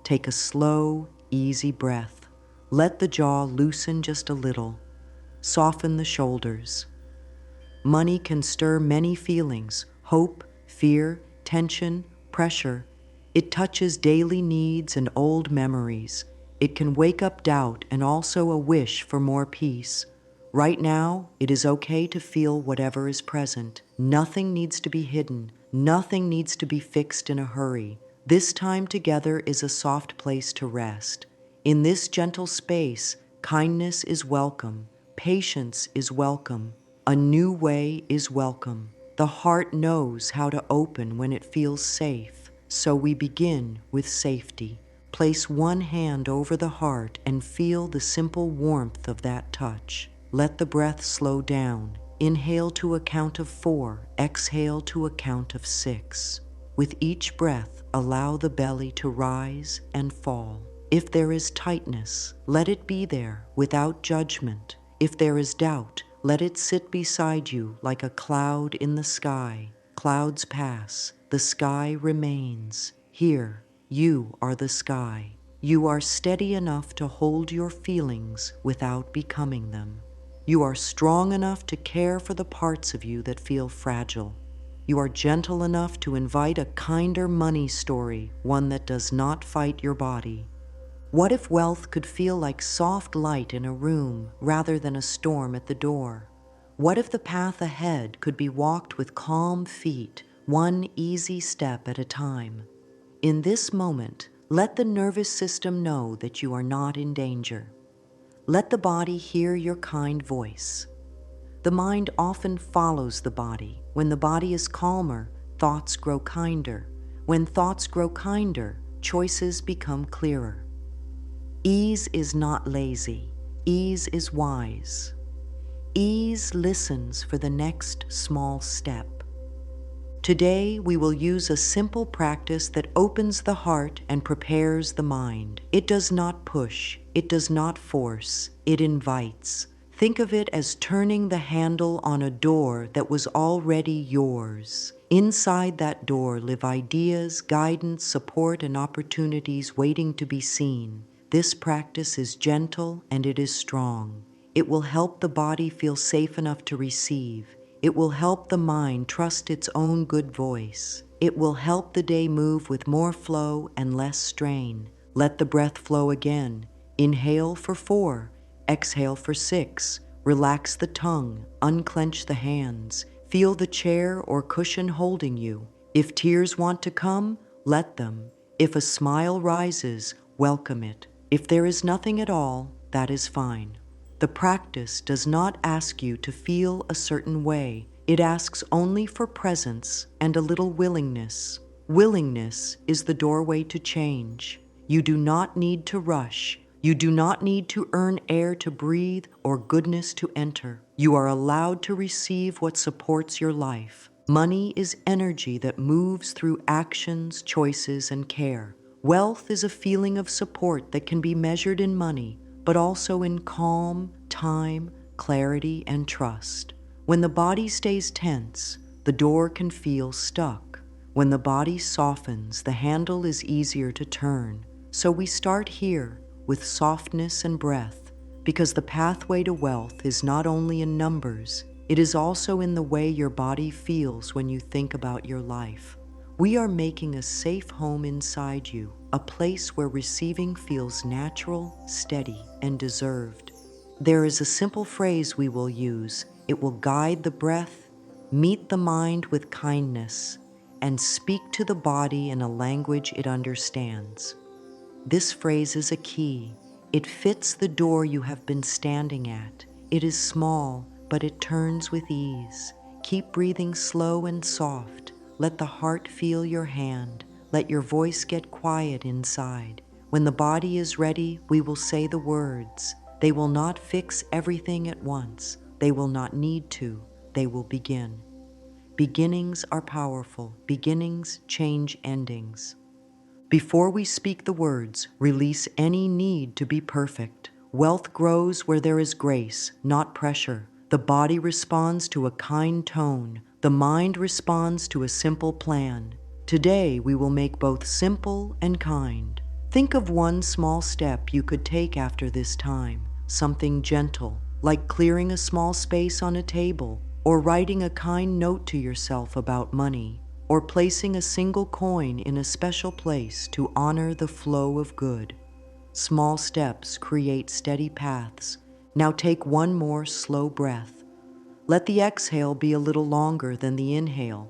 Take a slow, easy breath. Let the jaw loosen just a little. Soften the shoulders. Money can stir many feelings: hope, fear, tension, pressure. It touches daily needs and old memories. It can wake up doubt and also a wish for more peace. Right now, it is okay to feel whatever is present. Nothing needs to be hidden. Nothing needs to be fixed in a hurry. This time together is a soft place to rest. In this gentle space, kindness is welcome. Patience is welcome. A new way is welcome. The heart knows how to open when it feels safe, so we begin with safety. Place one hand over the heart and feel the simple warmth of that touch. Let the breath slow down. Inhale to a count of 4, exhale to a count of 6. With each breath, allow the belly to rise and fall. If there is tightness, let it be there without judgment. If there is doubt, let it sit beside you like a cloud in the sky. Clouds pass, the sky remains. Here, you are the sky. You are steady enough to hold your feelings without becoming them. You are strong enough to care for the parts of you that feel fragile. You are gentle enough to invite a kinder money story, one that does not fight your body. What if wealth could feel like soft light in a room rather than a storm at the door? What if the path ahead could be walked with calm feet, one easy step at a time? In this moment, let the nervous system know that you are not in danger. Let the body hear your kind voice. The mind often follows the body. When the body is calmer, thoughts grow kinder. When thoughts grow kinder, choices become clearer. Ease is not lazy. Ease is wise. Ease listens for the next small step. Today, we will use a simple practice that opens the heart and prepares the mind. It does not push. It does not force. It invites. Think of it as turning the handle on a door that was already yours. Inside that door live ideas, guidance, support, and opportunities waiting to be seen. This practice is gentle and it is strong. It will help the body feel safe enough to receive. It will help the mind trust its own good voice. It will help the day move with more flow and less strain. Let the breath flow again. Inhale for 4, exhale for 6. Relax the tongue, unclench the hands. Feel the chair or cushion holding you. If tears want to come, let them. If a smile rises, welcome it. If there is nothing at all, that is fine. The practice does not ask you to feel a certain way. It asks only for presence and a little willingness. Willingness is the doorway to change. You do not need to rush. You do not need to earn air to breathe or goodness to enter. You are allowed to receive what supports your life. Money is energy that moves through actions, choices, and care. Wealth is a feeling of support that can be measured in money, but also in calm, time, clarity, and trust. When the body stays tense, the door can feel stuck. When the body softens, the handle is easier to turn. So we start here with softness and breath, because the pathway to wealth is not only in numbers, it is also in the way your body feels when you think about your life. We are making a safe home inside you, a place where receiving feels natural, steady, and deserved. There is a simple phrase we will use. It will guide the breath, meet the mind with kindness, and speak to the body in a language it understands. This phrase is a key. It fits the door you have been standing at. It is small, but it turns with ease. Keep breathing slow and soft. Let the heart feel your hand. Let your voice get quiet inside. When the body is ready, we will say the words. They will not fix everything at once. They will not need to. They will begin. Beginnings are powerful. Beginnings change endings. Before we speak the words, release any need to be perfect. Wealth grows where there is grace, not pressure. The body responds to a kind tone. The mind responds to a simple plan. Today, we will make both simple and kind. Think of one small step you could take after this time, something gentle, like clearing a small space on a table, or writing a kind note to yourself about money, or placing a single coin in a special place to honor the flow of good. Small steps create steady paths. Now take one more slow breath. Let the exhale be a little longer than the inhale.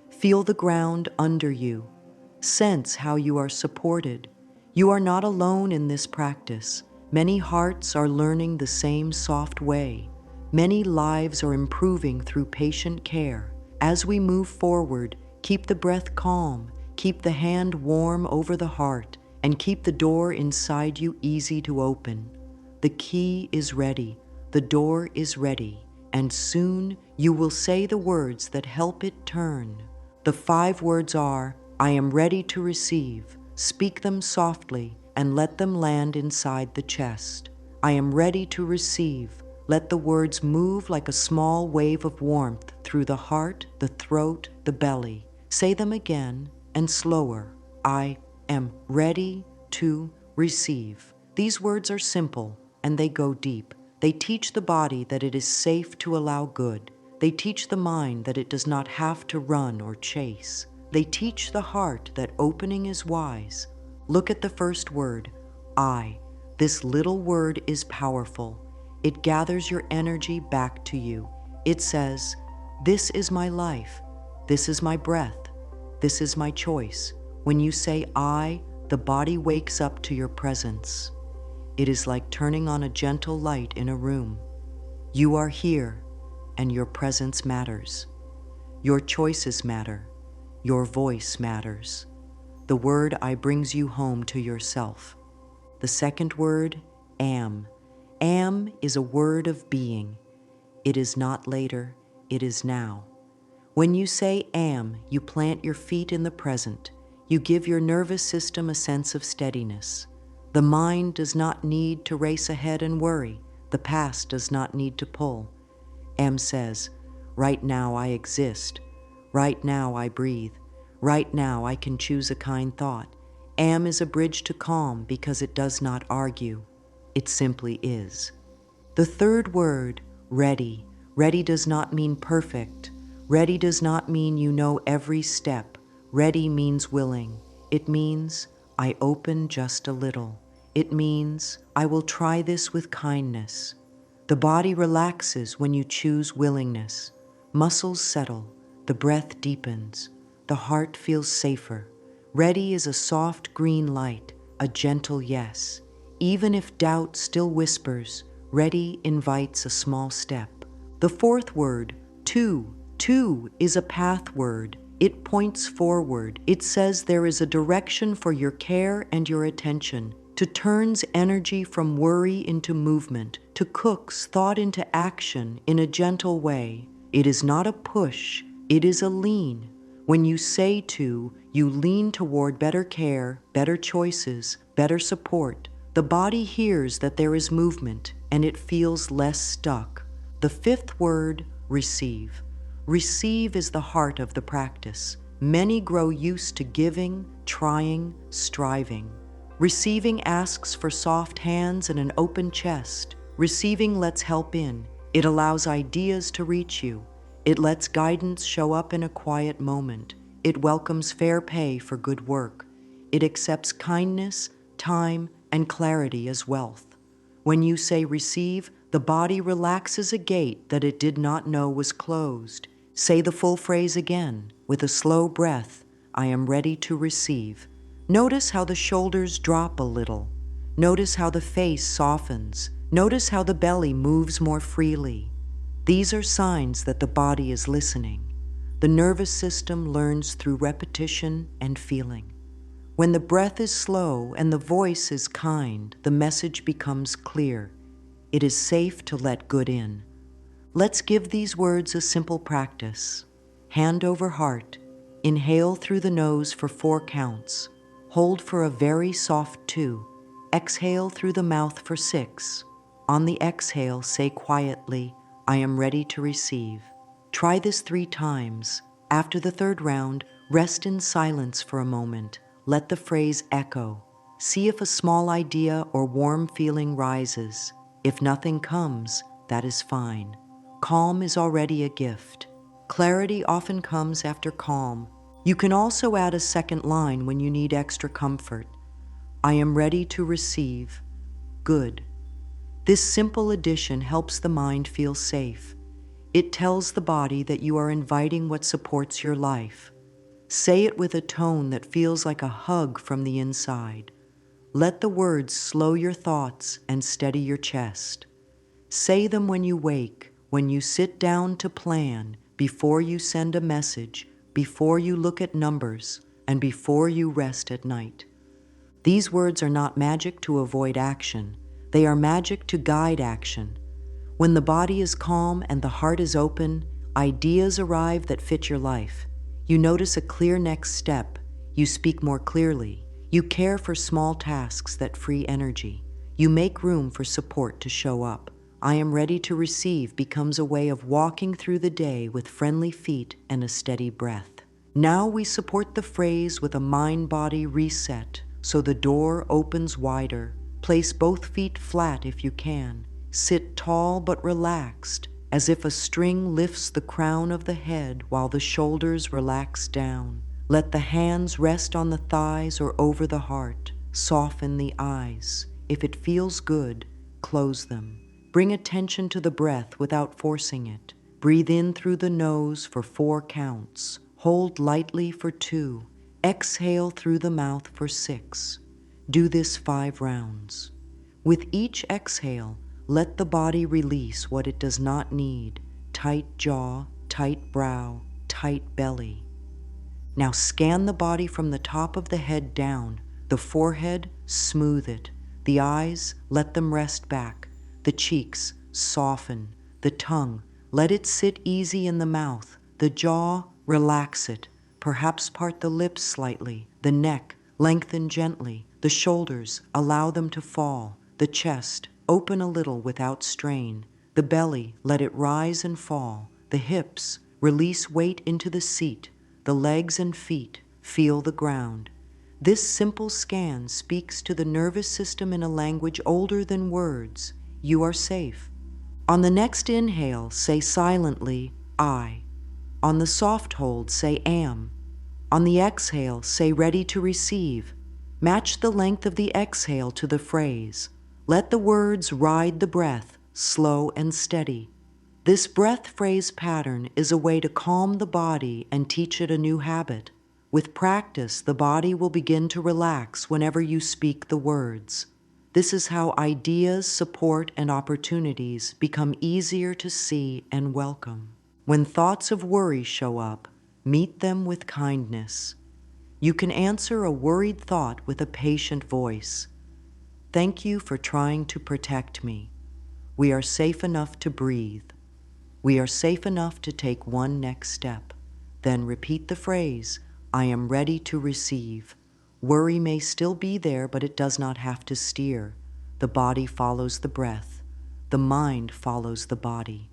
Feel the ground under you. Sense how you are supported. You are not alone in this practice. Many hearts are learning the same soft way. Many lives are improving through patient care. As we move forward, keep the breath calm, keep the hand warm over the heart, and keep the door inside you easy to open. The key is ready, the door is ready, and soon you will say the words that help it turn. The 5 words are, I am ready to receive. Speak them softly and let them land inside the chest. I am ready to receive. Let the words move like a small wave of warmth through the heart, the throat, the belly. Say them again and slower. I am ready to receive. These words are simple and they go deep. They teach the body that it is safe to allow good. They teach the mind that it does not have to run or chase. They teach the heart that opening is wise. Look at the first word, I. This little word is powerful. It gathers your energy back to you. It says, this is my life. This is my breath. This is my choice. When you say I, the body wakes up to your presence. It is like turning on a gentle light in a room. You are here, and your presence matters. Your choices matter. Your voice matters. The word I brings you home to yourself. The second word, am. Am is a word of being. It is not later, it is now. When you say am, you plant your feet in the present. You give your nervous system a sense of steadiness. The mind does not need to race ahead and worry. The past does not need to pull. Am says, right now I exist. Right now I breathe. Right now I can choose a kind thought. Am is a bridge to calm because it does not argue. It simply is. The third word, ready. Ready does not mean perfect. Ready does not mean you know every step. Ready means willing. It means I open just a little. It means I will try this with kindness. The body relaxes when you choose willingness. Muscles settle. The breath deepens. The heart feels safer. Ready is a soft green light, a gentle yes. Even if doubt still whispers, ready invites a small step. The fourth word, to. To is a path word. It points forward. It says there is a direction for your care and your attention. To turns energy from worry into movement. To cooks thought into action in a gentle way. It is not a push, it is a lean. When you say to, you lean toward better care, better choices, better support. The body hears that there is movement and it feels less stuck. The fifth word, receive. Receive is the heart of the practice. Many grow used to giving, trying, striving. Receiving asks for soft hands and an open chest. Receiving lets help in. It allows ideas to reach you. It lets guidance show up in a quiet moment. It welcomes fair pay for good work. It accepts kindness, time, and clarity as wealth. When you say receive, the body relaxes a gate that it did not know was closed. Say the full phrase again, with a slow breath, I am ready to receive. Notice how the shoulders drop a little. Notice how the face softens. Notice how the belly moves more freely. These are signs that the body is listening. The nervous system learns through repetition and feeling. When the breath is slow and the voice is kind, the message becomes clear. It is safe to let good in. Let's give these words a simple practice. Hand over heart. Inhale through the nose for 4 counts. Hold for a very soft 2. Exhale through the mouth for 6. On the exhale, say quietly, I am ready to receive. Try this 3 times. After the third round, rest in silence for a moment. Let the phrase echo. See if a small idea or warm feeling rises. If nothing comes, that is fine. Calm is already a gift. Clarity often comes after calm. You can also add a second line when you need extra comfort. I am ready to receive. Good. This simple addition helps the mind feel safe. It tells the body that you are inviting what supports your life. Say it with a tone that feels like a hug from the inside. Let the words slow your thoughts and steady your chest. Say them when you wake, when you sit down to plan, before you send a message, before you look at numbers, and before you rest at night. These words are not magic to avoid action. They are magic to guide action. When the body is calm and the heart is open, ideas arrive that fit your life. You notice a clear next step. You speak more clearly. You care for small tasks that free energy. You make room for support to show up. I am ready to receive becomes a way of walking through the day with friendly feet and a steady breath. Now we support the phrase with a mind-body reset, so the door opens wider. Place both feet flat if you can. Sit tall but relaxed, as if a string lifts the crown of the head while the shoulders relax down. Let the hands rest on the thighs or over the heart. Soften the eyes. If it feels good, close them. Bring attention to the breath without forcing it. Breathe in through the nose for 4 counts. Hold lightly for 2. Exhale through the mouth for 6. Do this 5 rounds. With each exhale, let the body release what it does not need. Tight jaw, tight brow, tight belly. Now scan the body from the top of the head down. The forehead, smooth it. The eyes, let them rest back. The cheeks, soften. The tongue, let it sit easy in the mouth. The jaw, relax it. Perhaps part the lips slightly. The neck, lengthen gently. The shoulders, allow them to fall. The chest, open a little without strain. The belly, let it rise and fall. The hips, release weight into the seat. The legs and feet, feel the ground. This simple scan speaks to the nervous system in a language older than words. You are safe. On the next inhale, say silently, I. On the soft hold, say am. On the exhale, say ready to receive. Match the length of the exhale to the phrase. Let the words ride the breath, slow and steady. This breath phrase pattern is a way to calm the body and teach it a new habit. With practice, the body will begin to relax whenever you speak the words. This is how ideas, support, and opportunities become easier to see and welcome. When thoughts of worry show up, meet them with kindness. You can answer a worried thought with a patient voice. Thank you for trying to protect me. We are safe enough to breathe. We are safe enough to take one next step. Then repeat the phrase, I am ready to receive. Worry may still be there, but it does not have to steer. The body follows the breath. The mind follows the body.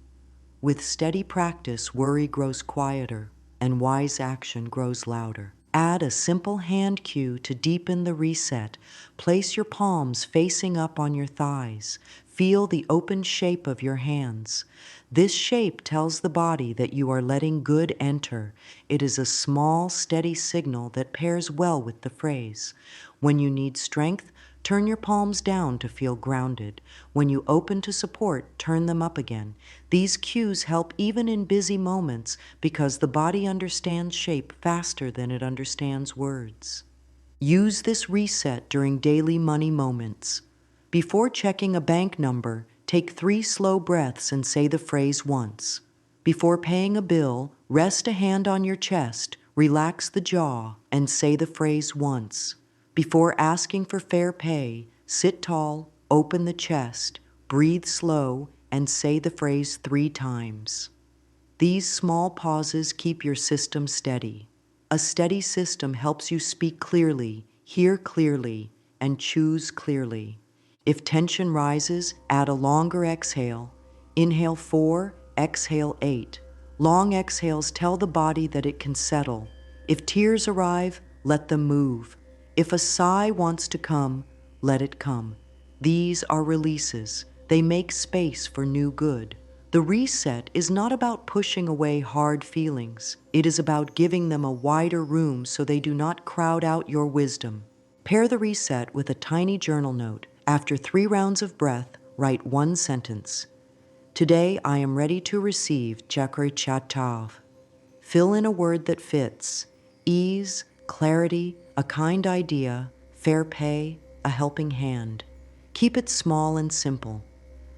With steady practice, worry grows quieter and wise action grows louder. Add a simple hand cue to deepen the reset. Place your palms facing up on your thighs. Feel the open shape of your hands. This shape tells the body that you are letting good enter. It is a small, steady signal that pairs well with the phrase. When you need strength, turn your palms down to feel grounded. When you open to support, turn them up again. These cues help even in busy moments because the body understands shape faster than it understands words. Use this reset during daily money moments. Before checking a bank number, take 3 slow breaths and say the phrase once. Before paying a bill, rest a hand on your chest, relax the jaw, and say the phrase once. Before asking for fair pay, sit tall, open the chest, breathe slow, and say the phrase 3 times. These small pauses keep your system steady. A steady system helps you speak clearly, hear clearly, and choose clearly. If tension rises, add a longer exhale. Inhale 4, exhale 8. Long exhales tell the body that it can settle. If tears arrive, let them move. If a sigh wants to come, let it come. These are releases. They make space for new good. The reset is not about pushing away hard feelings. It is about giving them a wider room so they do not crowd out your wisdom. Pair the reset with a tiny journal note. After 3 rounds of breath, write 1 sentence. Today I am ready to receive Chakra Chatav. Fill in a word that fits. Ease, clarity, a kind idea, fair pay, a helping hand. Keep it small and simple.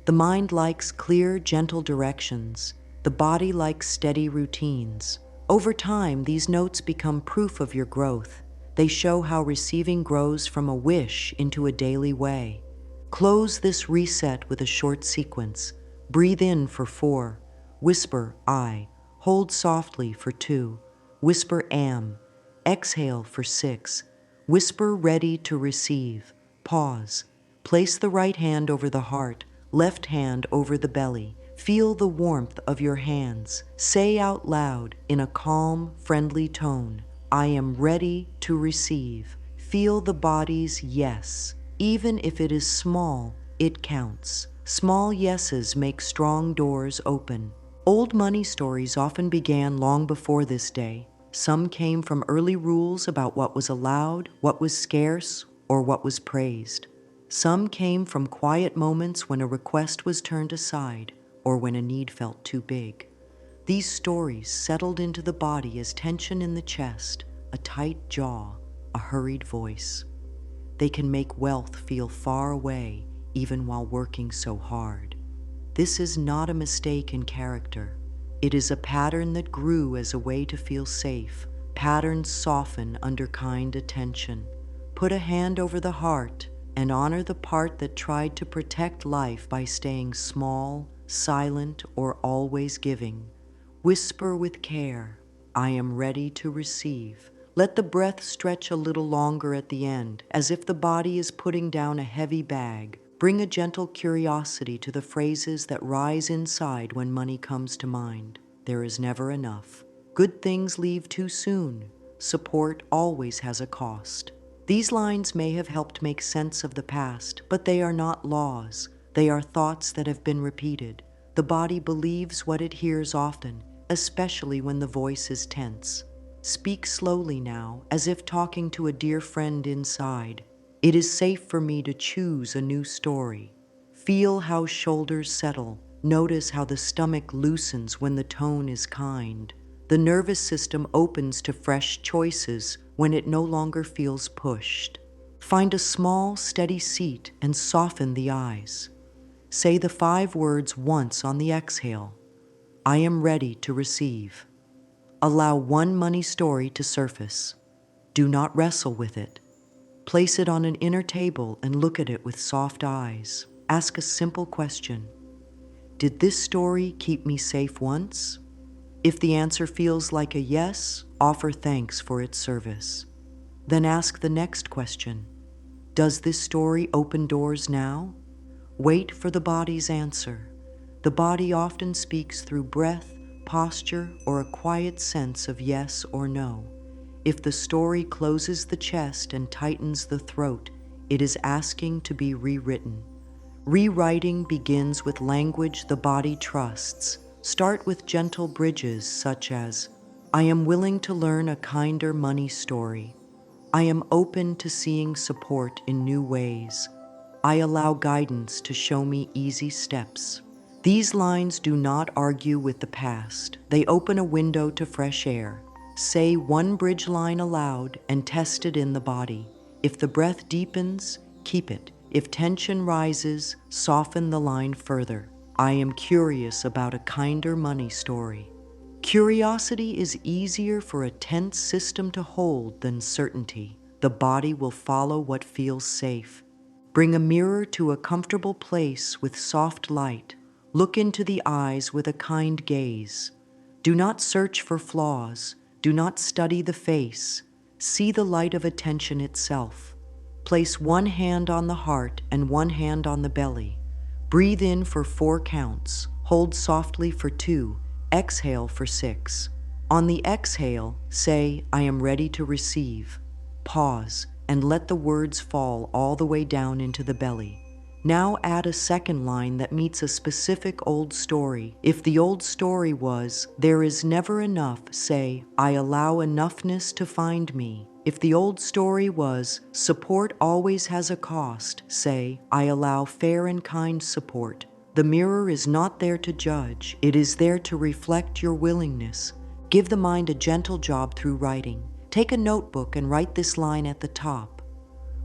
The mind likes clear, gentle directions. The body likes steady routines. Over time, these notes become proof of your growth. They show how receiving grows from a wish into a daily way. Close this reset with a short sequence. Breathe in for 4. Whisper, I. Hold softly for 2. Whisper, am. Exhale for 6. Whisper, ready to receive. Pause. Place the right hand over the heart, left hand over the belly. Feel the warmth of your hands. Say out loud in a calm, friendly tone, I am ready to receive. Feel the body's yes. Even if it is small, it counts. Small yeses make strong doors open. Old money stories often began long before this day. Some came from early rules about what was allowed, what was scarce, or what was praised. Some came from quiet moments when a request was turned aside or when a need felt too big. These stories settled into the body as tension in the chest, a tight jaw, a hurried voice. They can make wealth feel far away even while working so hard. This is not a mistake in character. It is a pattern that grew as a way to feel safe. Patterns soften under kind attention. Put a hand over the heart and honor the part that tried to protect life by staying small, silent, or always giving. Whisper with care, I am ready to receive. Let the breath stretch a little longer at the end, as if the body is putting down a heavy bag. Bring a gentle curiosity to the phrases that rise inside when money comes to mind. There is never enough. Good things leave too soon. Support always has a cost. These lines may have helped make sense of the past, but they are not laws. They are thoughts that have been repeated. The body believes what it hears often, especially when the voice is tense. Speak slowly now, as if talking to a dear friend inside. It is safe for me to choose a new story. Feel how shoulders settle. Notice how the stomach loosens when the tone is kind. The nervous system opens to fresh choices when it no longer feels pushed. Find a small, steady seat and soften the eyes. Say the 5 words once on the exhale. I am ready to receive. Allow one money story to surface. Do not wrestle with it. Place it on an inner table and look at it with soft eyes. Ask a simple question. Did this story keep me safe once? If the answer feels like a yes, offer thanks for its service. Then ask the next question. Does this story open doors now? Wait for the body's answer. The body often speaks through breath, posture, or a quiet sense of yes or no. If the story closes the chest and tightens the throat, it is asking to be rewritten. Rewriting begins with language the body trusts. Start with gentle bridges such as, I am willing to learn a kinder money story. I am open to seeing support in new ways. I allow guidance to show me easy steps. These lines do not argue with the past. They open a window to fresh air. Say one bridge line aloud and test it in the body. If the breath deepens, keep it. If tension rises, soften the line further. I am curious about a kinder money story. Curiosity is easier for a tense system to hold than certainty. The body will follow what feels safe. Bring a mirror to a comfortable place with soft light. Look into the eyes with a kind gaze. Do not search for flaws. Do not study the face. See the light of attention itself. Place one hand on the heart and one hand on the belly. Breathe in for 4 counts. Hold softly for 2. Exhale for 6. On the exhale, say, I am ready to receive. Pause. and let the words fall all the way down into the belly. Now add a second line that meets a specific old story. If the old story was, "There is never enough," say, "I allow enoughness to find me." If the old story was, "Support always has a cost," say, "I allow fair and kind support." The mirror is not there to judge, it is there to reflect your willingness. Give the mind a gentle job through writing. Take a notebook and write this line at the top.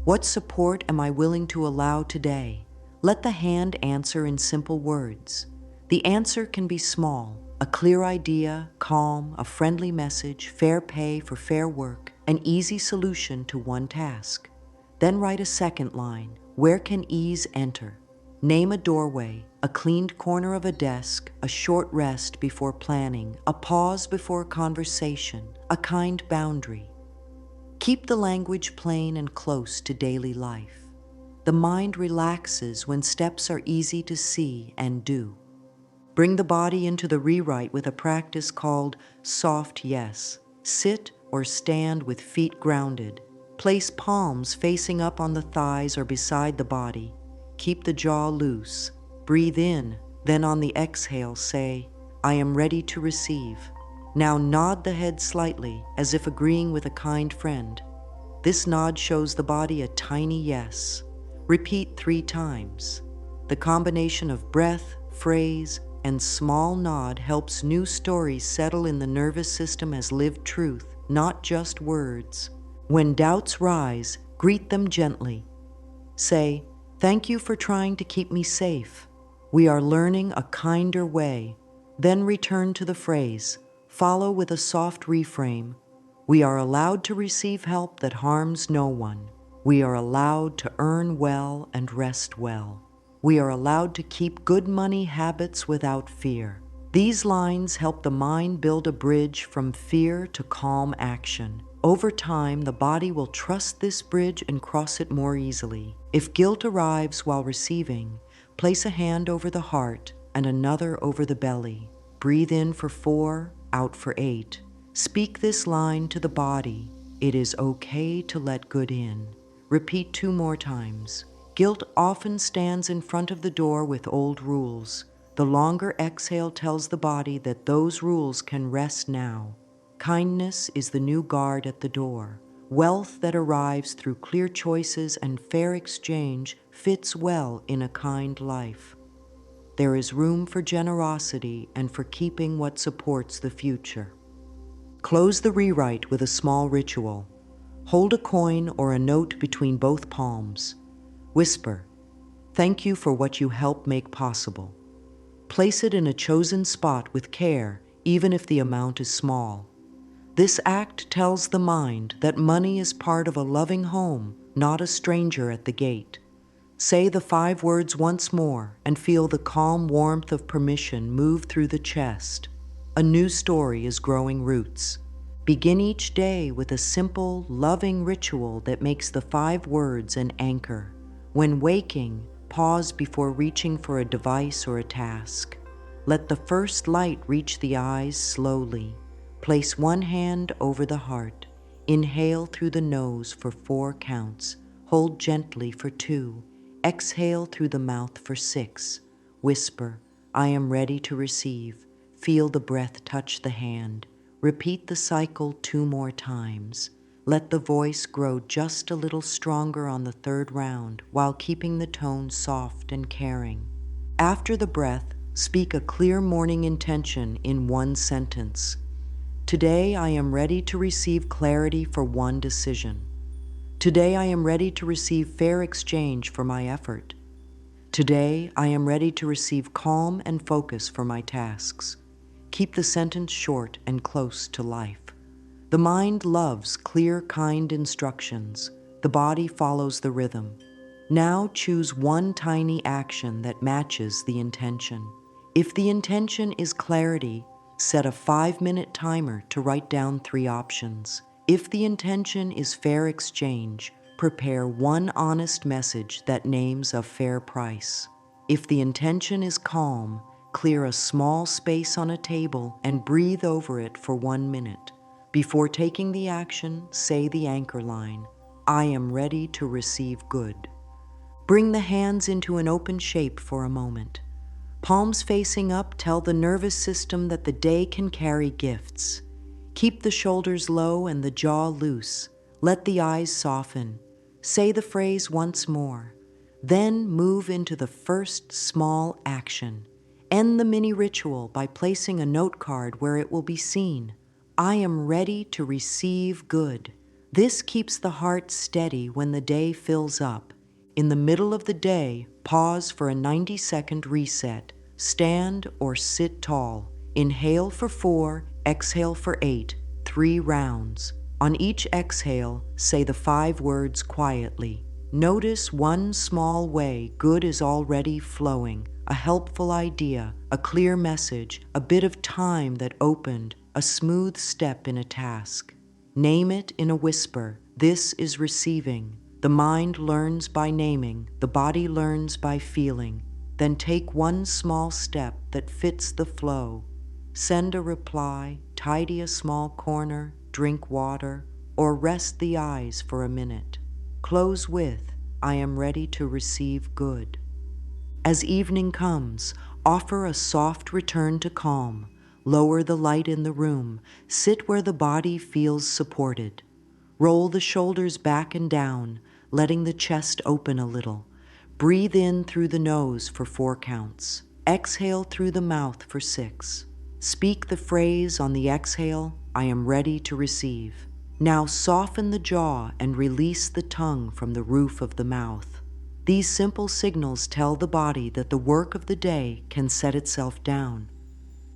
What support am I willing to allow today? Let the hand answer in simple words. The answer can be small, a clear idea, calm, a friendly message, fair pay for fair work, an easy solution to one task. Then write a second line. Where can ease enter? Name a doorway, a cleaned corner of a desk, a short rest before planning, a pause before conversation, a kind boundary. Keep the language plain and close to daily life. The mind relaxes when steps are easy to see and do. Bring the body into the rewrite with a practice called soft yes. Sit or stand with feet grounded. Place palms facing up on the thighs or beside the body. Keep the jaw loose. Breathe in, then on the exhale say, "I am ready to receive." Now nod the head slightly, as if agreeing with a kind friend. This nod shows the body a tiny yes. Repeat 3 times. The combination of breath, phrase, and small nod helps new stories settle in the nervous system as lived truth, not just words. When doubts rise, greet them gently. Say, "Thank you for trying to keep me safe. We are learning a kinder way." Then return to the phrase. Follow with a soft reframe. We are allowed to receive help that harms no one. We are allowed to earn well and rest well. We are allowed to keep good money habits without fear. These lines help the mind build a bridge from fear to calm action. Over time, the body will trust this bridge and cross it more easily. If guilt arrives while receiving, place a hand over the heart and another over the belly. Breathe in for 4, out for 8. Speak this line to the body. It is okay to let good in. Repeat 2 more times. Guilt often stands in front of the door with old rules. The longer exhale tells the body that those rules can rest now. Kindness is the new guard at the door. Wealth that arrives through clear choices and fair exchange fits well in a kind life. There is room for generosity and for keeping what supports the future. Close the rewrite with a small ritual. Hold a coin or a note between both palms. Whisper, "Thank you for what you help make possible." Place it in a chosen spot with care, even if the amount is small. This act tells the mind that money is part of a loving home, not a stranger at the gate. Say the 5 words once more and feel the calm warmth of permission move through the chest. A new story is growing roots. Begin each day with a simple, loving ritual that makes the 5 words an anchor. When waking, pause before reaching for a device or a task. Let the first light reach the eyes slowly. Place one hand over the heart. Inhale through the nose for 4 counts. Hold gently for 2. Exhale through the mouth for 6. Whisper, "I am ready to receive." Feel the breath touch the hand. Repeat the cycle 2 more times. Let the voice grow just a little stronger on the 3rd round while keeping the tone soft and caring. After the breath, speak a clear morning intention in 1 sentence. Today I am ready to receive clarity for 1 decision. Today I am ready to receive fair exchange for my effort. Today I am ready to receive calm and focus for my tasks. Keep the sentence short and close to life. The mind loves clear, kind instructions. The body follows the rhythm. Now choose 1 tiny action that matches the intention. If the intention is clarity, set a 5-minute timer to write down 3 options. If the intention is fair exchange, prepare 1 honest message that names a fair price. If the intention is calm, clear a small space on a table and breathe over it for 1 minute. Before taking the action, say the anchor line. I am ready to receive good. Bring the hands into an open shape for a moment. Palms facing up tell the nervous system that the day can carry gifts. Keep the shoulders low and the jaw loose. Let the eyes soften. Say the phrase once more. Then move into the first small action. End the mini ritual by placing a note card where it will be seen. I am ready to receive good. This keeps the heart steady when the day fills up. In the middle of the day, pause for a 90-second reset. Stand or sit tall. Inhale for 4, exhale for 8, 3 rounds. On each exhale, say the 5 words quietly. Notice one small way good is already flowing, a helpful idea, a clear message, a bit of time that opened, a smooth step in a task. Name it in a whisper. This is receiving. The mind learns by naming, the body learns by feeling. Then take one small step that fits the flow. Send a reply, tidy a small corner, drink water, or rest the eyes for a minute. Close with, I am ready to receive good. As evening comes, offer a soft return to calm. Lower the light in the room. Sit where the body feels supported. Roll the shoulders back and down, letting the chest open a little. Breathe in through the nose for 4 counts. Exhale through the mouth for 6. Speak the phrase on the exhale, I am ready to receive. Now soften the jaw and release the tongue from the roof of the mouth. These simple signals tell the body that the work of the day can set itself down.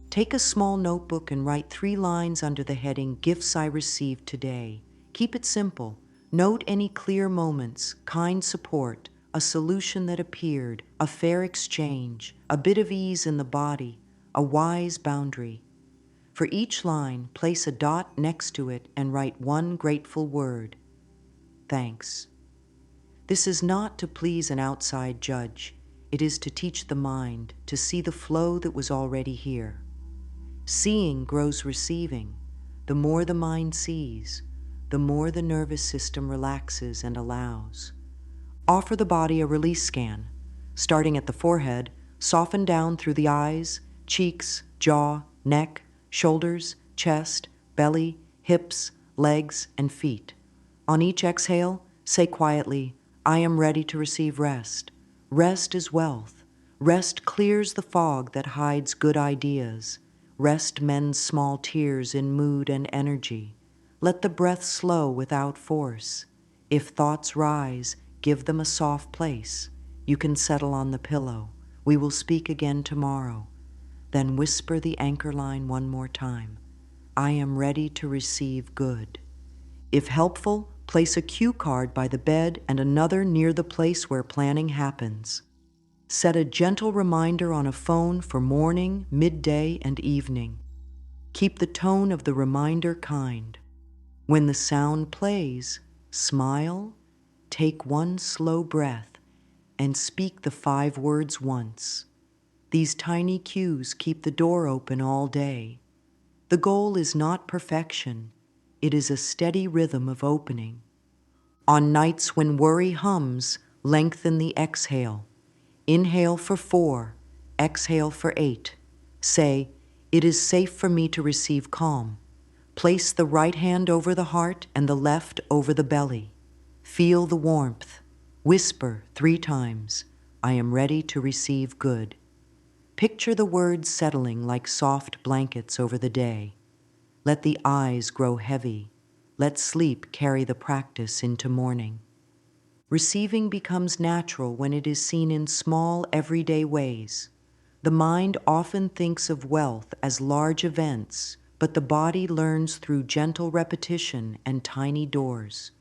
Take a small notebook and write 3 lines under the heading, Gifts I Received Today. Keep it simple. Note any clear moments, kind support, a solution that appeared, a fair exchange, a bit of ease in the body, a wise boundary. For each line, place a dot next to it and write one grateful word. Thanks. This is not to please an outside judge. It is to teach the mind to see the flow that was already here. Seeing grows receiving. The more the mind sees, the more the nervous system relaxes and allows. Offer the body a release scan. Starting at the forehead, soften down through the eyes, cheeks, jaw, neck, shoulders, chest, belly, hips, legs, and feet. On each exhale, say quietly, I am ready to receive rest. Rest is wealth. Rest clears the fog that hides good ideas. Rest mends small tears in mood and energy. Let the breath slow without force. If thoughts rise, give them a soft place. You can settle on the pillow. We will speak again tomorrow. Then whisper the anchor line one more time. I am ready to receive good. If helpful, place a cue card by the bed and another near the place where planning happens. Set a gentle reminder on a phone for morning, midday, and evening. Keep the tone of the reminder kind. When the sound plays, smile, take one slow breath, and speak the 5 words once. These tiny cues keep the door open all day. The goal is not perfection. It is a steady rhythm of opening. On nights when worry hums, lengthen the exhale. Inhale for 4, exhale for 8. Say, it is safe for me to receive calm. Place the right hand over the heart and the left over the belly. Feel the warmth. Whisper 3 times, I am ready to receive good. Picture the words settling like soft blankets over the day. Let the eyes grow heavy. Let sleep carry the practice into morning. Receiving becomes natural when it is seen in small, everyday ways. The mind often thinks of wealth as large events, but the body learns through gentle repetition and tiny doors.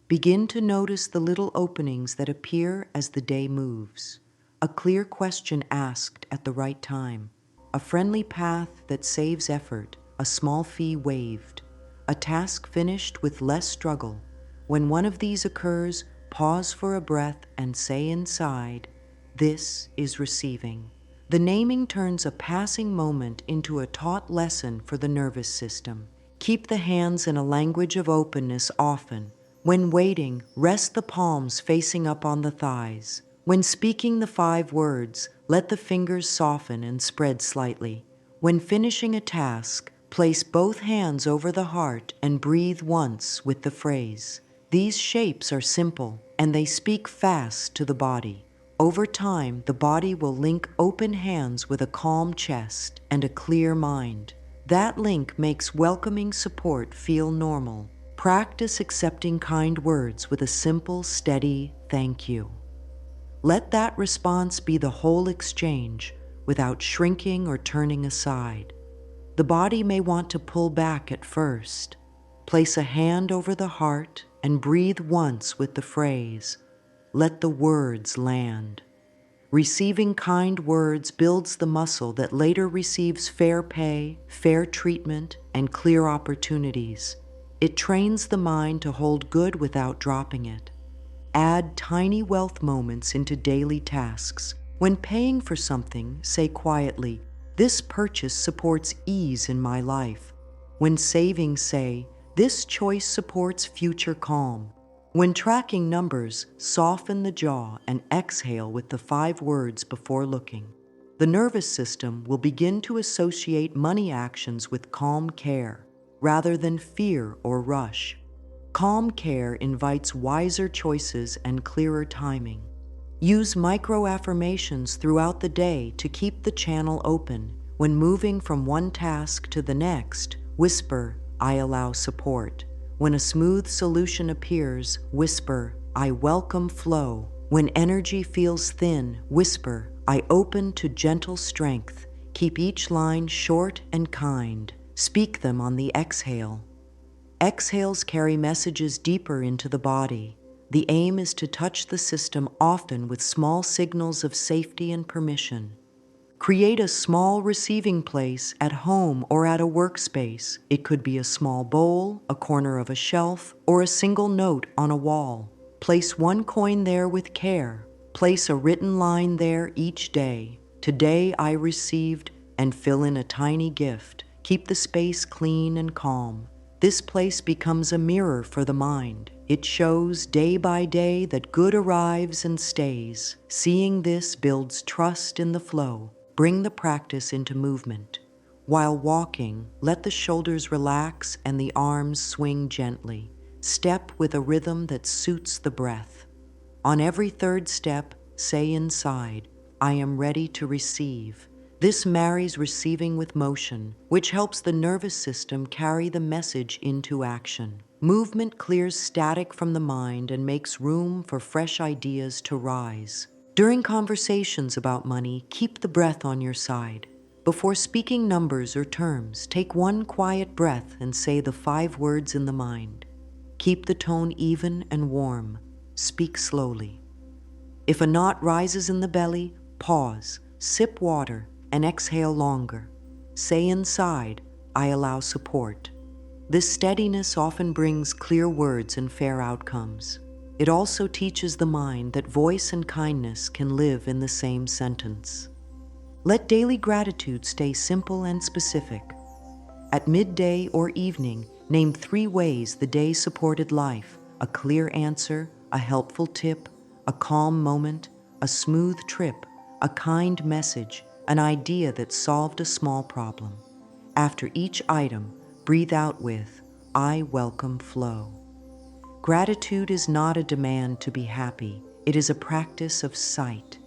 Begin to notice the little openings that appear as the day moves. A clear question asked at the right time. A friendly path that saves effort, a small fee waived. A task finished with less struggle. When one of these occurs, pause for a breath and say inside, this is receiving. The naming turns a passing moment into a taught lesson for the nervous system. Keep the hands in a language of openness often. When waiting, rest the palms facing up on the thighs. When speaking the 5 words, let the fingers soften and spread slightly. When finishing a task, place both hands over the heart and breathe once with the phrase. These shapes are simple, and they speak fast to the body. Over time, the body will link open hands with a calm chest and a clear mind. That link makes welcoming support feel normal. Practice accepting kind words with a simple, steady thank you. Let that response be the whole exchange without shrinking or turning aside. The body may want to pull back at first. Place a hand over the heart and breathe once with the phrase, let the words land. Receiving kind words builds the muscle that later receives fair pay, fair treatment, and clear opportunities. It trains the mind to hold good without dropping it. Add tiny wealth moments into daily tasks. When paying for something, say quietly, this purchase supports ease in my life. When saving, say, this choice supports future calm. When tracking numbers, soften the jaw and exhale with the 5 words before looking. The nervous system will begin to associate money actions with calm care, rather than fear or rush. Calm care invites wiser choices and clearer timing. Use micro-affirmations throughout the day to keep the channel open. When moving from one task to the next, whisper, I allow support. When a smooth solution appears, whisper, I welcome flow. When energy feels thin, whisper, I open to gentle strength. Keep each line short and kind. Speak them on the exhale. Exhales carry messages deeper into the body. The aim is to touch the system often with small signals of safety and permission. Create a small receiving place at home or at a workspace. It could be a small bowl, a corner of a shelf, or a single note on a wall. Place 1 coin there with care. Place a written line there each day. Today I received, and fill in a tiny gift. Keep the space clean and calm. This place becomes a mirror for the mind. It shows day by day that good arrives and stays. Seeing this builds trust in the flow. Bring the practice into movement. While walking, let the shoulders relax and the arms swing gently. Step with a rhythm that suits the breath. On every 3rd step, say inside, I am ready to receive. This marries receiving with motion, which helps the nervous system carry the message into action. Movement clears static from the mind and makes room for fresh ideas to rise. During conversations about money, keep the breath on your side. Before speaking numbers or terms, take 1 quiet breath and say the 5 words in the mind. Keep the tone even and warm. Speak slowly. If a knot rises in the belly, pause, sip water, and exhale longer. Say inside, I allow support. This steadiness often brings clear words and fair outcomes. It also teaches the mind that voice and kindness can live in the same sentence. Let daily gratitude stay simple and specific. At midday or evening, name 3 ways the day supported life: a clear answer, a helpful tip, a calm moment, a smooth trip, a kind message, an idea that solved a small problem. After each item, breathe out with, I welcome flow. Gratitude is not a demand to be happy. It is a practice of sight.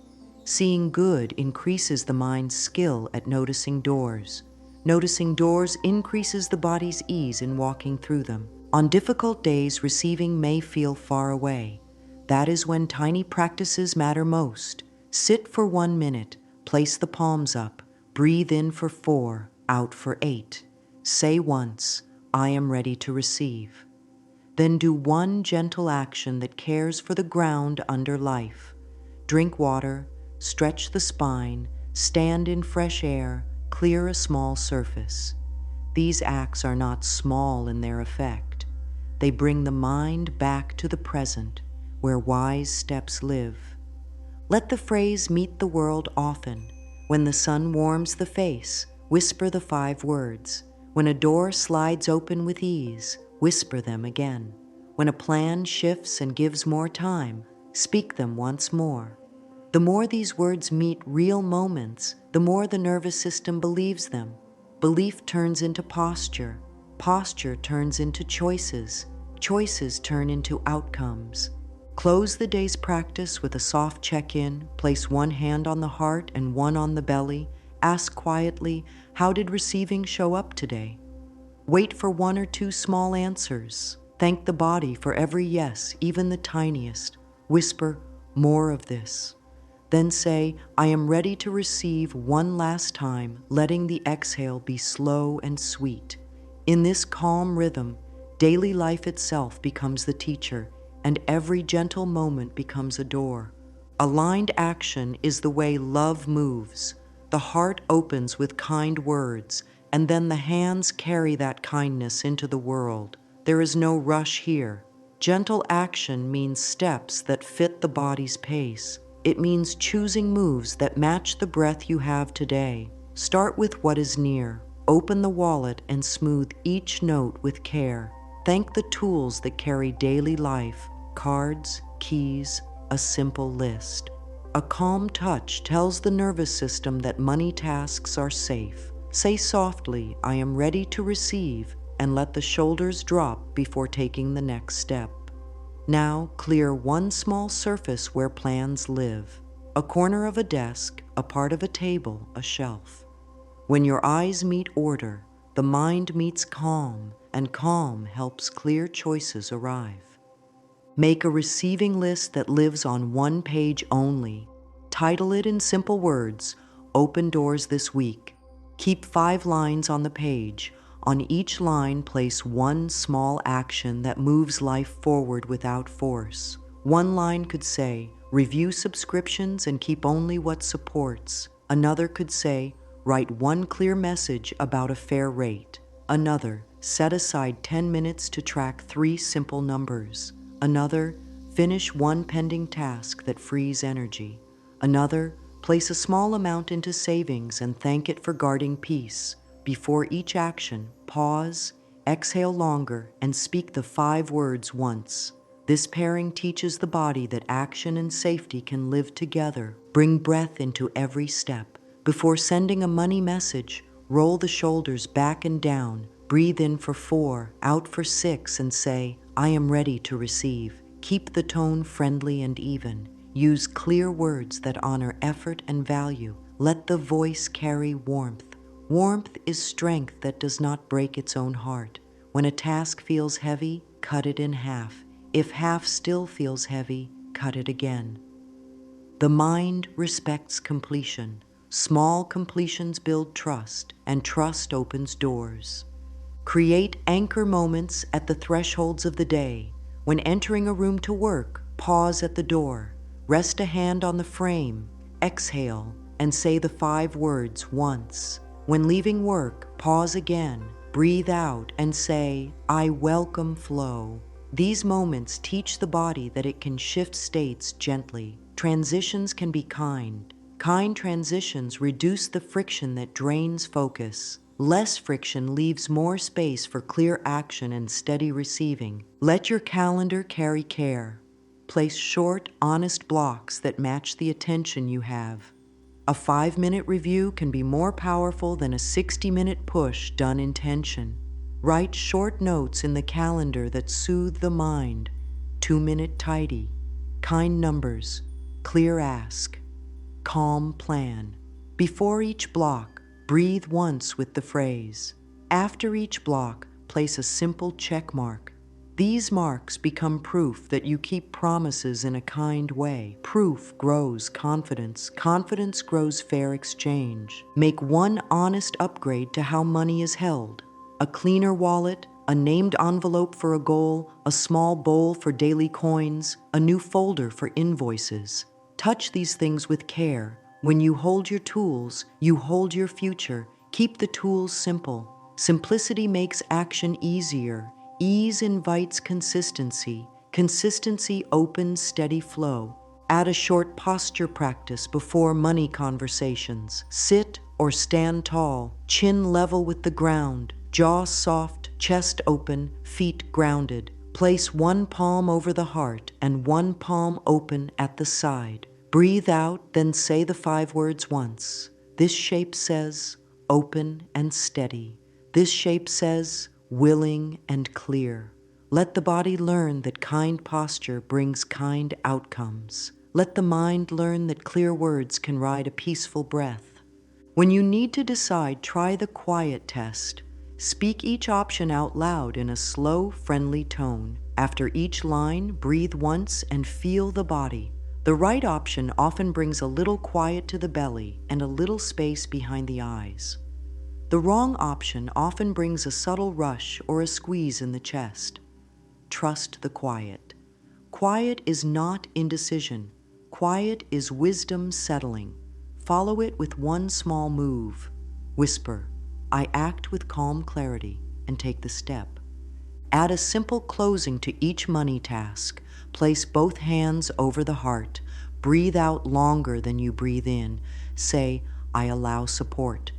Seeing good increases the mind's skill at noticing doors. Noticing doors increases the body's ease in walking through them. On difficult days, receiving may feel far away. That is when tiny practices matter most. Sit for 1 minute, place the palms up, breathe in for 4, out for 8. Say once, I am ready to receive. Then do 1 gentle action that cares for the ground under life. Drink water, stretch the spine, stand in fresh air, clear a small surface. These acts are not small in their effect. They bring the mind back to the present, where wise steps live. Let the phrase meet the world often. When the sun warms the face, whisper the 5 words. When a door slides open with ease, whisper them again. When a plan shifts and gives more time, speak them once more. The more these words meet real moments, the more the nervous system believes them. Belief turns into posture. Posture turns into choices. Choices turn into outcomes. Close the day's practice with a soft check-in. Place one hand on the heart and one on the belly. Ask quietly, how did receiving show up today? Wait for one or two small answers. Thank the body for every yes, even the tiniest. Whisper, more of this. Then say, I am ready to receive one last time, letting the exhale be slow and sweet. In this calm rhythm, daily life itself becomes the teacher, and every gentle moment becomes a door. Aligned action is the way love moves. The heart opens with kind words, and then the hands carry that kindness into the world. There is no rush here. Gentle action means steps that fit the body's pace. It means choosing moves that match the breath you have today. Start with what is near. Open the wallet and smooth each note with care. Thank the tools that carry daily life: cards, keys, a simple list. A calm touch tells the nervous system that money tasks are safe. Say softly, I am ready to receive, and let the shoulders drop before taking the next step. Now, clear one small surface where plans live. A corner of a desk, a part of a table, a shelf. When your eyes meet order, the mind meets calm, and calm helps clear choices arrive. Make a receiving list that lives on one page only. Title it in simple words, Open Doors This Week. Keep 5 lines on the page. On each line, place one small action that moves life forward without force. One line could say, review subscriptions and keep only what supports. Another could say, write one clear message about a fair rate. Another, set aside 10 minutes to track 3 simple numbers. Another, finish one pending task that frees energy. Another, place a small amount into savings and thank it for guarding peace. Before each action, pause, exhale longer, and speak the 5 words once. This pairing teaches the body that action and safety can live together. Bring breath into every step. Before sending a money message, roll the shoulders back and down. Breathe in for 4, out for 6, and say, I am ready to receive. Keep the tone friendly and even. Use clear words that honor effort and value. Let the voice carry warmth. Warmth is strength that does not break its own heart. When a task feels heavy, cut it in half. If half still feels heavy, cut it again. The mind respects completion. Small completions build trust, and trust opens doors. Create anchor moments at the thresholds of the day. When entering a room to work, pause at the door. Rest a hand on the frame. Exhale, and say the 5 words once. When leaving work, pause again, breathe out, and say, I welcome flow. These moments teach the body that it can shift states gently. Transitions can be kind. Kind transitions reduce the friction that drains focus. Less friction leaves more space for clear action and steady receiving. Let your calendar carry care. Place short, honest blocks that match the attention you have. A 5-minute review can be more powerful than a 60-minute push done in tension. Write short notes in the calendar that soothe the mind. 2-minute tidy, kind numbers, clear ask, calm plan. Before each block, breathe once with the phrase. After each block, place a simple check mark. These marks become proof that you keep promises in a kind way. Proof grows confidence. Confidence grows fair exchange. Make one honest upgrade to how money is held. A cleaner wallet, a named envelope for a goal, a small bowl for daily coins, a new folder for invoices. Touch these things with care. When you hold your tools, you hold your future. Keep the tools simple. Simplicity makes action easier. Ease invites consistency. Consistency opens steady flow. Add a short posture practice before money conversations. Sit or stand tall, chin level with the ground, jaw soft, chest open, feet grounded. Place one palm over the heart and one palm open at the side. Breathe out, then say the 5 words once. This shape says, open and steady. This shape says, willing and clear. Let the body learn that kind posture brings kind outcomes. Let the mind learn that clear words can ride a peaceful breath. When you need to decide, try the quiet test. Speak each option out loud in a slow, friendly tone. After each line, breathe once and feel the body. The right option often brings a little quiet to the belly and a little space behind the eyes. The wrong option often brings a subtle rush or a squeeze in the chest. Trust the quiet. Quiet is not indecision. Quiet is wisdom settling. Follow it with one small move. Whisper, I act with calm clarity, and take the step. Add a simple closing to each money task. Place both hands over the heart. Breathe out longer than you breathe in. Say, I allow support.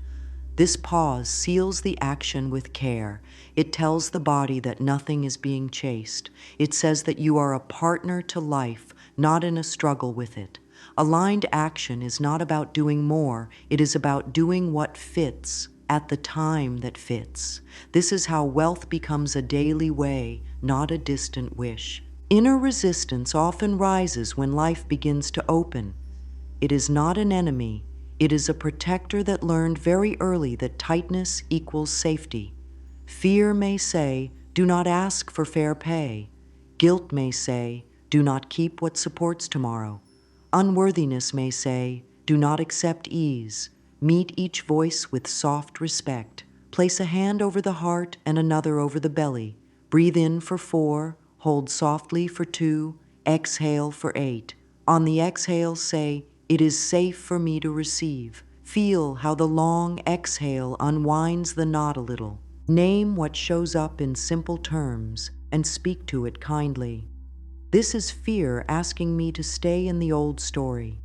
This pause seals the action with care. It tells the body that nothing is being chased. It says that you are a partner to life, not in a struggle with it. Aligned action is not about doing more. It is about doing what fits at the time that fits. This is how wealth becomes a daily way, not a distant wish. Inner resistance often rises when life begins to open. It is not an enemy. It is a protector that learned very early that tightness equals safety. Fear may say, do not ask for fair pay. Guilt may say, do not keep what supports tomorrow. Unworthiness may say, do not accept ease. Meet each voice with soft respect. Place a hand over the heart and another over the belly. Breathe in for 4, hold softly for 2, exhale for 8. On the exhale, say, it is safe for me to receive. Feel how the long exhale unwinds the knot a little. Name what shows up in simple terms and speak to it kindly. This is fear asking me to stay in the old story.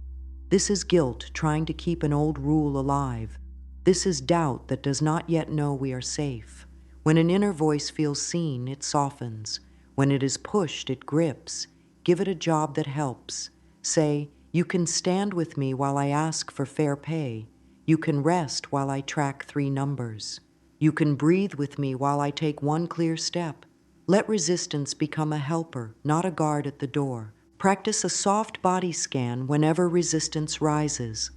This is guilt trying to keep an old rule alive. This is doubt that does not yet know we are safe. When an inner voice feels seen, it softens. When it is pushed, it grips. Give it a job that helps. Say, you can stand with me while I ask for fair pay. You can rest while I track 3 numbers. You can breathe with me while I take 1 clear step. Let resistance become a helper, not a guard at the door. Practice a soft body scan whenever resistance rises.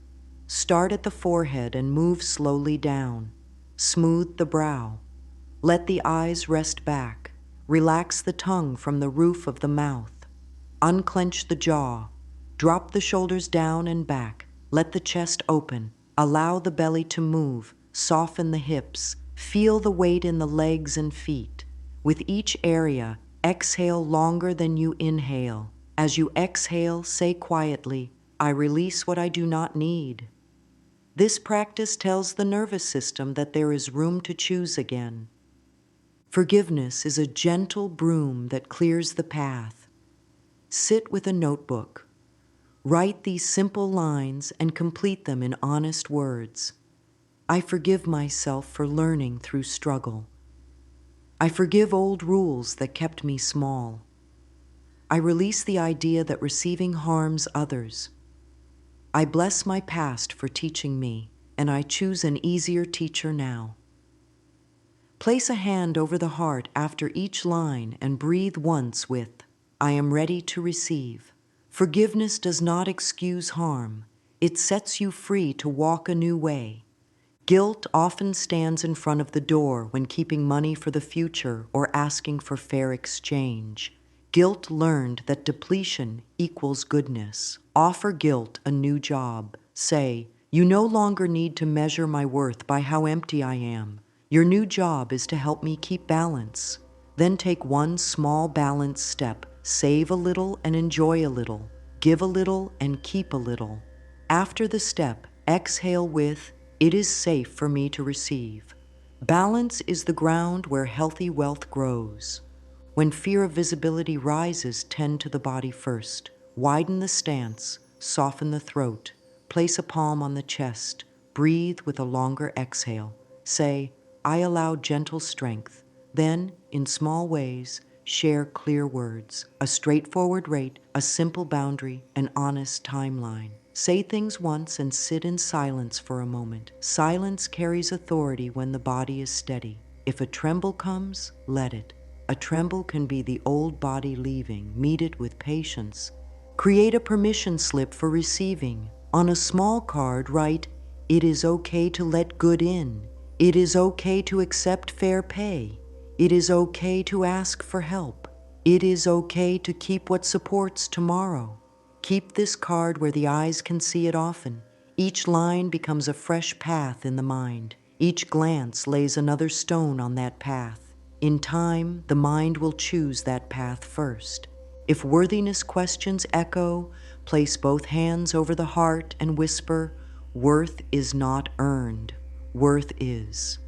Start at the forehead and move slowly down. Smooth the brow. Let the eyes rest back. Relax the tongue from the roof of the mouth. Unclench the jaw. Drop the shoulders down and back. Let the chest open. Allow the belly to move. Soften the hips. Feel the weight in the legs and feet. With each area, exhale longer than you inhale. As you exhale, say quietly, I release what I do not need. This practice tells the nervous system that there is room to choose again. Forgiveness is a gentle broom that clears the path. Sit with a notebook. Write these simple lines and complete them in honest words. I forgive myself for learning through struggle. I forgive old rules that kept me small. I release the idea that receiving harms others. I bless my past for teaching me, and I choose an easier teacher now. Place a hand over the heart after each line and breathe once with, I am ready to receive. Forgiveness does not excuse harm. It sets you free to walk a new way. Guilt often stands in front of the door when keeping money for the future or asking for fair exchange. Guilt learned that depletion equals goodness. Offer guilt a new job. Say, you no longer need to measure my worth by how empty I am. Your new job is to help me keep balance. Then take one small balanced step. Save a little and enjoy a little. Give a little and keep a little. After the step, exhale with, it is safe for me to receive. Balance is the ground where healthy wealth grows. When fear of visibility rises, tend to the body first. Widen the stance, soften the throat. Place a palm on the chest. Breathe with a longer exhale. Say, I allow gentle strength. Then, in small ways, share clear words, a straightforward rate, a simple boundary, an honest timeline. Say things once and sit in silence for a moment. Silence carries authority when the body is steady. If a tremble comes, let it. A tremble can be the old body leaving. Meet it with patience. Create a permission slip for receiving. On a small card, write, "It is okay to let good in. It is okay to accept fair pay. It is okay to ask for help. It is okay to keep what supports tomorrow." Keep this card where the eyes can see it often. Each line becomes a fresh path in the mind. Each glance lays another stone on that path. In time, the mind will choose that path first. If worthiness questions echo, place both hands over the heart and whisper, "Worth is not earned. Worth is."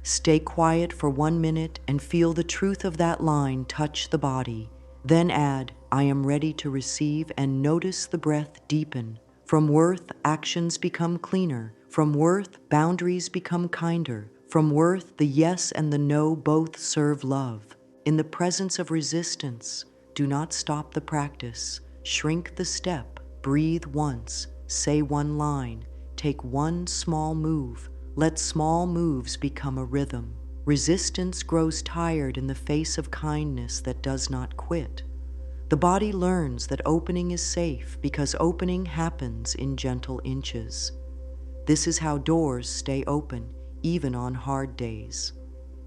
Stay quiet for 1 minute and feel the truth of that line touch the body. Then add, "I am ready to receive," and notice the breath deepen. From worth, actions become cleaner. From worth, boundaries become kinder. From worth, the yes and the no both serve love. In the presence of resistance, do not stop the practice. Shrink the step. Breathe once. Say one line. Take one small move. Let small moves become a rhythm. Resistance grows tired in the face of kindness that does not quit. The body learns that opening is safe because opening happens in gentle inches. This is how doors stay open, even on hard days.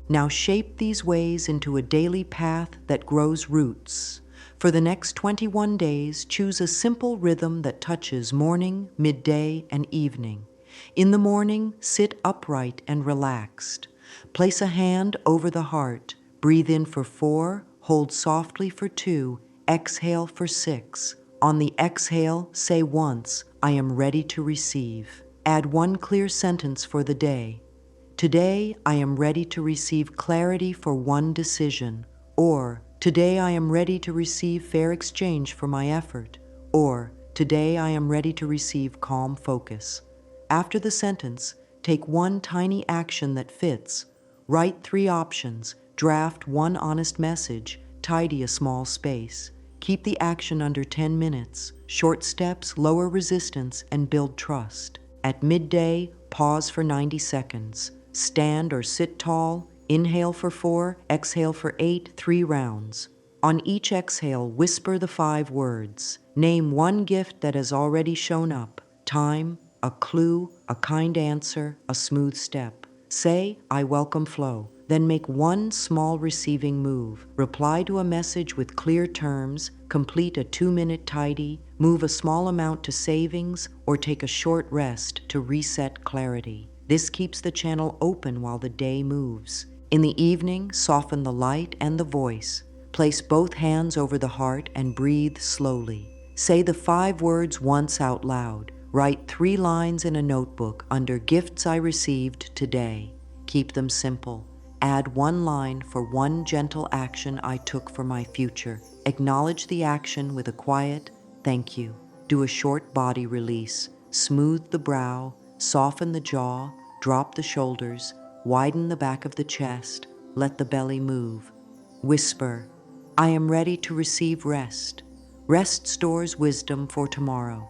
Now shape these ways into a daily path that grows roots. For the next 21 days, choose a simple rhythm that touches morning, midday, and evening. In the morning, sit upright and relaxed. Place a hand over the heart. Breathe in for 4, hold softly for 2, exhale for 6. On the exhale, say once, "I am ready to receive." Add one clear sentence for the day. "Today, I am ready to receive clarity for one decision." Or, "Today, I am ready to receive fair exchange for my effort." Or, "Today, I am ready to receive calm focus." After the sentence, take one tiny action that fits. Write 3 options, draft one honest message, tidy a small space. Keep the action under 10 minutes. Short steps lower resistance and build trust. At midday, pause for 90 seconds. Stand or sit tall, inhale for 4, exhale for 8, 3 rounds. On each exhale, whisper the 5 words. Name one gift that has already shown up. Time, a clue, a kind answer, a smooth step. Say, "I welcome flow." Then make one small receiving move. Reply to a message with clear terms, complete a 2-minute tidy, move a small amount to savings, or take a short rest to reset clarity. This keeps the channel open while the day moves. In the evening, soften the light and the voice. Place both hands over the heart and breathe slowly. Say the 5 words once out loud. Write 3 lines in a notebook under "Gifts I Received Today." Keep them simple. Add 1 line for one gentle action I took for my future. Acknowledge the action with a quiet "thank you." Do a short body release. Smooth the brow, soften the jaw, drop the shoulders, widen the back of the chest, let the belly move. Whisper, "I am ready to receive rest." Rest stores wisdom for tomorrow.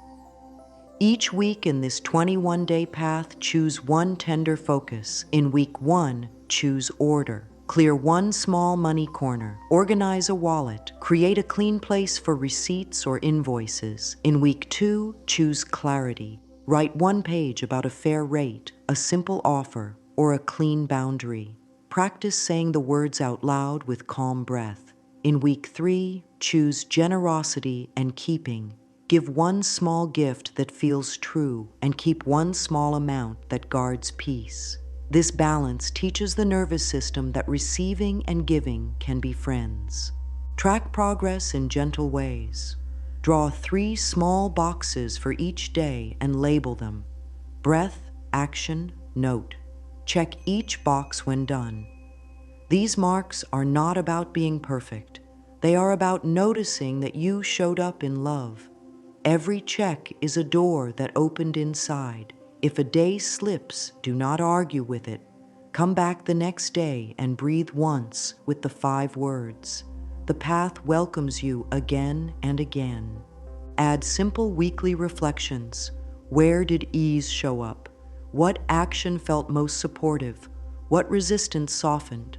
Each week in this 21-day path, choose one tender focus. In week 1, choose order. Clear one small money corner. Organize a wallet. Create a clean place for receipts or invoices. In week 2, choose clarity. Write 1 page about a fair rate, a simple offer, or a clean boundary. Practice saying the words out loud with calm breath. In week 3, choose generosity and keeping. Give one small gift that feels true and keep one small amount that guards peace. This balance teaches the nervous system that receiving and giving can be friends. Track progress in gentle ways. Draw 3 small boxes for each day and label them. Breath, action, note. Check each box when done. These marks are not about being perfect. They are about noticing that you showed up in love. Every check is a door that opened inside. If a day slips, do not argue with it. Come back the next day and breathe once with the 5 words. The path welcomes you again and again. Add simple weekly reflections. Where did ease show up? What action felt most supportive? What resistance softened?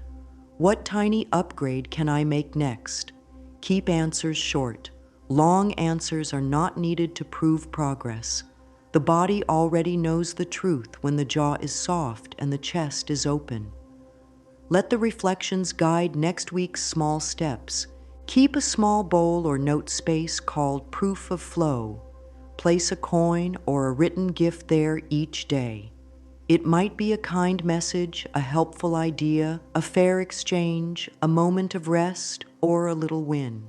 What tiny upgrade can I make next? Keep answers short. Long answers are not needed to prove progress. The body already knows the truth when the jaw is soft and the chest is open. Let the reflections guide next week's small steps. Keep a small bowl or note space called proof of flow. Place a coin or a written gift there each day. It might be a kind message, a helpful idea, a fair exchange, a moment of rest, or a little win.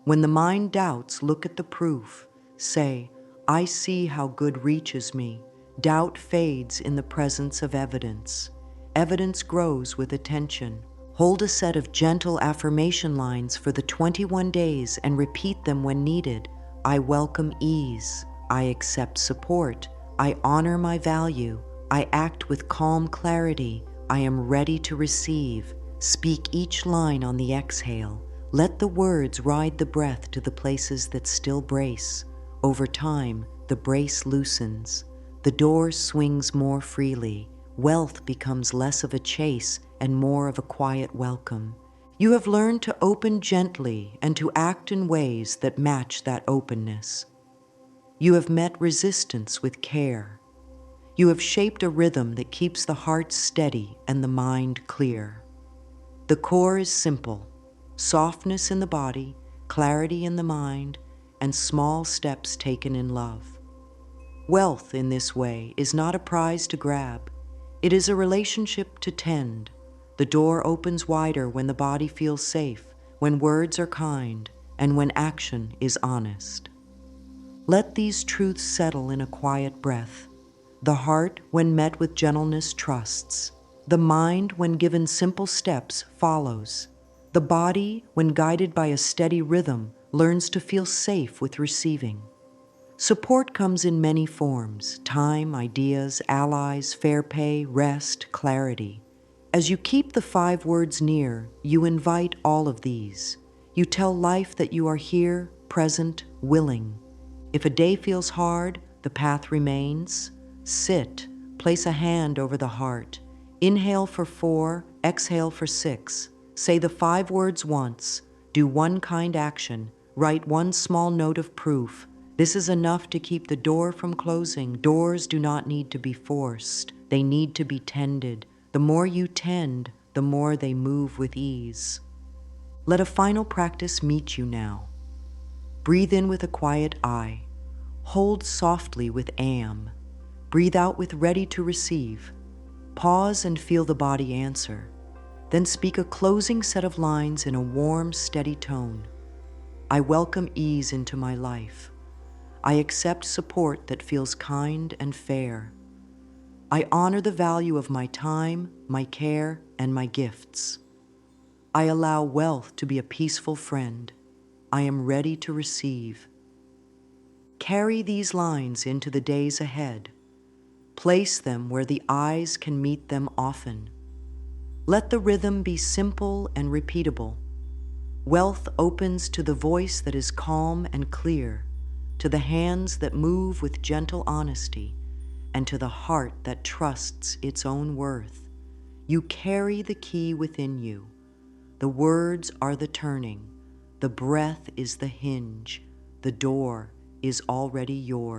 When the mind doubts, look at the proof. Say, I see how good reaches me. Doubt fades in the presence of evidence. Evidence grows with attention. Hold a set of gentle affirmation lines for the 21 days and repeat them when needed. I welcome ease. I accept support. I honor my value. I act with calm clarity. I am ready to receive. Speak each line on the exhale. Let the words ride the breath to the places that still brace. Over time, the brace loosens. The door swings more freely. Wealth becomes less of a chase and more of a quiet welcome. You have learned to open gently and to act in ways that match that openness. You have met resistance with care. You have shaped a rhythm that keeps the heart steady and the mind clear. The core is simple: softness in the body, clarity in the mind, and small steps taken in love. Wealth in this way is not a prize to grab. It is a relationship to tend. The door opens wider when the body feels safe, when words are kind, and when action is honest. Let these truths settle in a quiet breath. The heart, when met with gentleness, trusts. The mind, when given simple steps, follows. The body, when guided by a steady rhythm, learns to feel safe with receiving. Support comes in many forms: time, ideas, allies, fair pay, rest, clarity. As you keep the 5 words near, you invite all of these. You tell life that you are here, present, willing. If a day feels hard, the path remains. Sit, place a hand over the heart. Inhale for 4, exhale for 6. Say the 5 words once. Do one kind action. Write one small note of proof. This is enough to keep the door from closing. Doors do not need to be forced. They need to be tended. The more you tend, the more they move with ease. Let a final practice meet you now. Breathe in with a quiet I. Hold softly with am. Breathe out with ready to receive. Pause and feel the body answer. Then speak a closing set of lines in a warm, steady tone. I welcome ease into my life. I accept support that feels kind and fair. I honor the value of my time, my care, and my gifts. I allow wealth to be a peaceful friend. I am ready to receive. Carry these lines into the days ahead. Place them where the eyes can meet them often. Let the rhythm be simple and repeatable. Wealth opens to the voice that is calm and clear, to the hands that move with gentle honesty, and to the heart that trusts its own worth. You carry the key within you. The words are the turning. The breath is the hinge. The door is already yours.